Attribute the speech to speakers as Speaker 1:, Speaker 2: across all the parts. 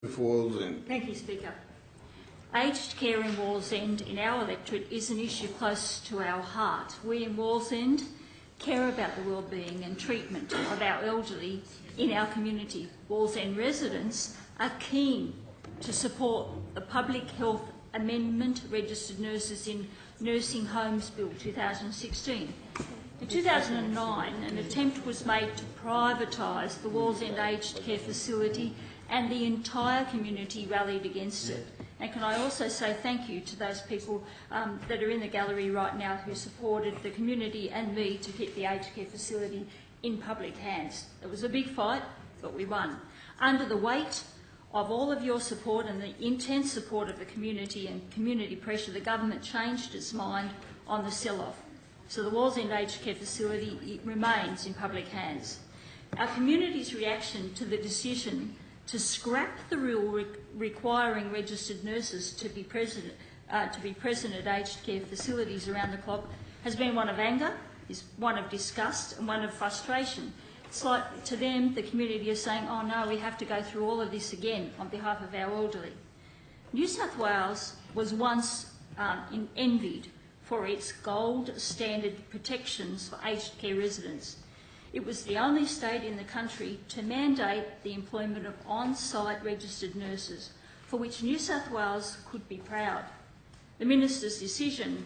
Speaker 1: Wallsend.
Speaker 2: Thank you, Speaker. Aged care in Wallsend in our electorate is an issue close to our heart. We in Wallsend care about the wellbeing and treatment of our elderly in our community. Wallsend residents are keen to support the Public Health Amendment Registered Nurses in Nursing Homes Bill 2016. In 2009, an attempt was made to privatise the Wallsend Aged Care Facility, and the entire community rallied against it. And can I also say thank you to those people that are in the gallery right now who supported the community and me to keep the aged care facility in public hands. It was a big fight, but we won. Under the weight of all of your support and the intense support of the community and community pressure, the government changed its mind on the sell-off. So the Wallsend Aged Care Facility remains in public hands. Our community's reaction to the decision to scrap the rule requiring registered nurses to be present at aged care facilities around the clock has been one of anger, is one of disgust and one of frustration. It's like to them the community is saying, oh no, we have to go through all of this again on behalf of our elderly. New South Wales was once envied for its gold standard protections for aged care residents. It was the only state in the country to mandate the employment of on-site registered nurses, for which New South Wales could be proud. The Minister's decision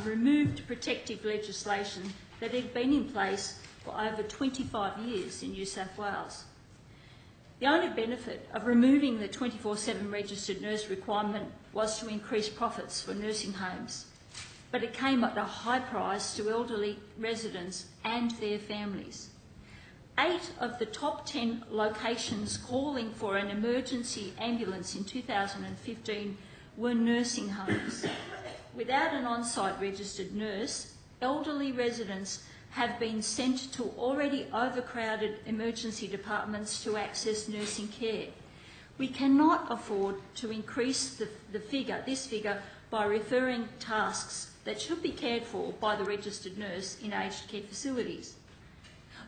Speaker 2: removed protective legislation that had been in place for over 25 years in New South Wales. The only benefit of removing the 24/7 registered nurse requirement was to increase profits for nursing homes, but it came at a high price to elderly residents and their families. 8 of the top 10 locations calling for an emergency ambulance in 2015 were nursing homes. Without an on-site registered nurse, elderly residents have been sent to already overcrowded emergency departments to access nursing care. We cannot afford to increase this figure by referring tasks that should be cared for by the registered nurse in aged care facilities.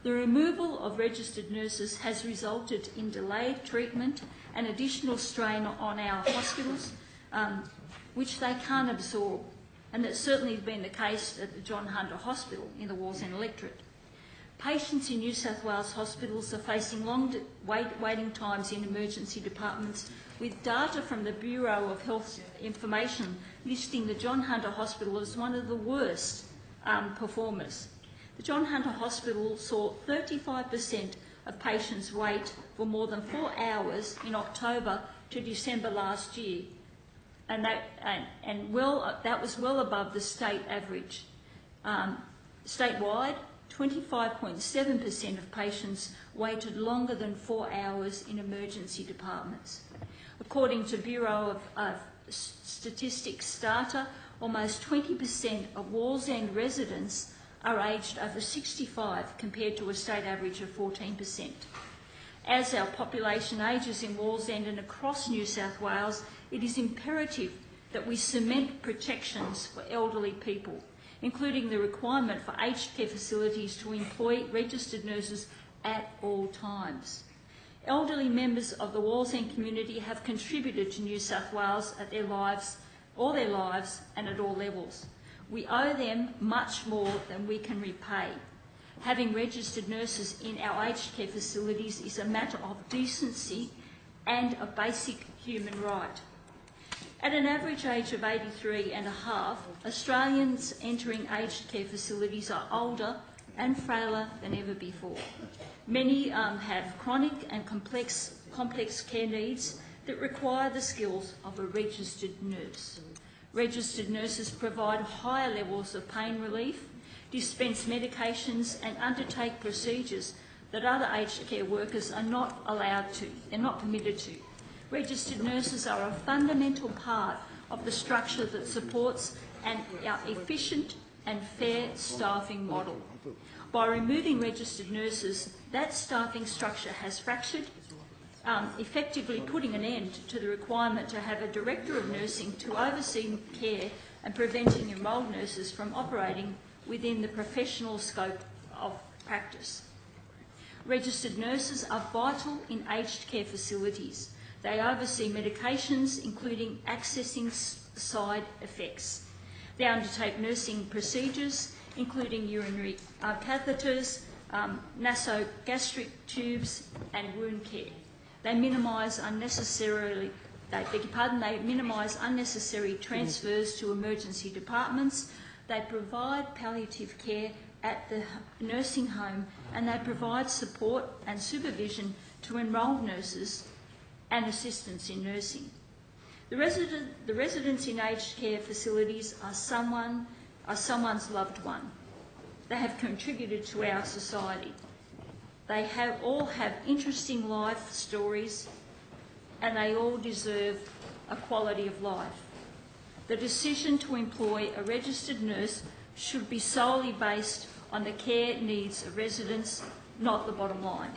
Speaker 2: The removal of registered nurses has resulted in delayed treatment and additional strain on our hospitals, which they can't absorb, and that's certainly been the case at the John Hunter Hospital in the Wallsend electorate. Patients in New South Wales hospitals are facing long waiting times in emergency departments, with data from the Bureau of Health Information listing the John Hunter Hospital as one of the worst performers. The John Hunter Hospital saw 35% of patients wait for more than 4 hours in October to December last year, and that was well above the state average. Statewide, 25.7% of patients waited longer than 4 hours in emergency departments. According to Bureau of Statistics data, almost 20% of Wallsend residents are aged over 65 compared to a state average of 14%. As our population ages in Wallsend and across New South Wales, it is imperative that we cement protections for elderly people, including the requirement for aged care facilities to employ registered nurses at all times. Elderly members of the Wallsend community have contributed to New South Wales all their lives and at all levels. We owe them much more than we can repay. Having registered nurses in our aged care facilities is a matter of decency and a basic human right. At an average age of 83 and a half, Australians entering aged care facilities are older and frailer than ever before. Many have chronic and complex care needs that require the skills of a registered nurse. Registered nurses provide higher levels of pain relief, dispense medications and undertake procedures that other aged care workers are not allowed to, they're not permitted to. Registered nurses are a fundamental part of the structure that supports an efficient and fair staffing model. By removing registered nurses, that staffing structure has fractured, effectively putting an end to the requirement to have a director of nursing to oversee care and preventing enrolled nurses from operating within the professional scope of practice. Registered nurses are vital in aged care facilities They oversee medications, including accessing side effects. They undertake nursing procedures, including urinary catheters, nasogastric tubes, and wound care. They minimise unnecessary transfers to emergency departments. They provide palliative care at the nursing home, and they provide support and supervision to enrolled nurses and assistants in nursing. The residents in aged care facilities are someone's loved one. They have contributed to our society. They all have interesting life stories, and they all deserve a quality of life. The decision to employ a registered nurse should be solely based on the care needs of residents, not the bottom line.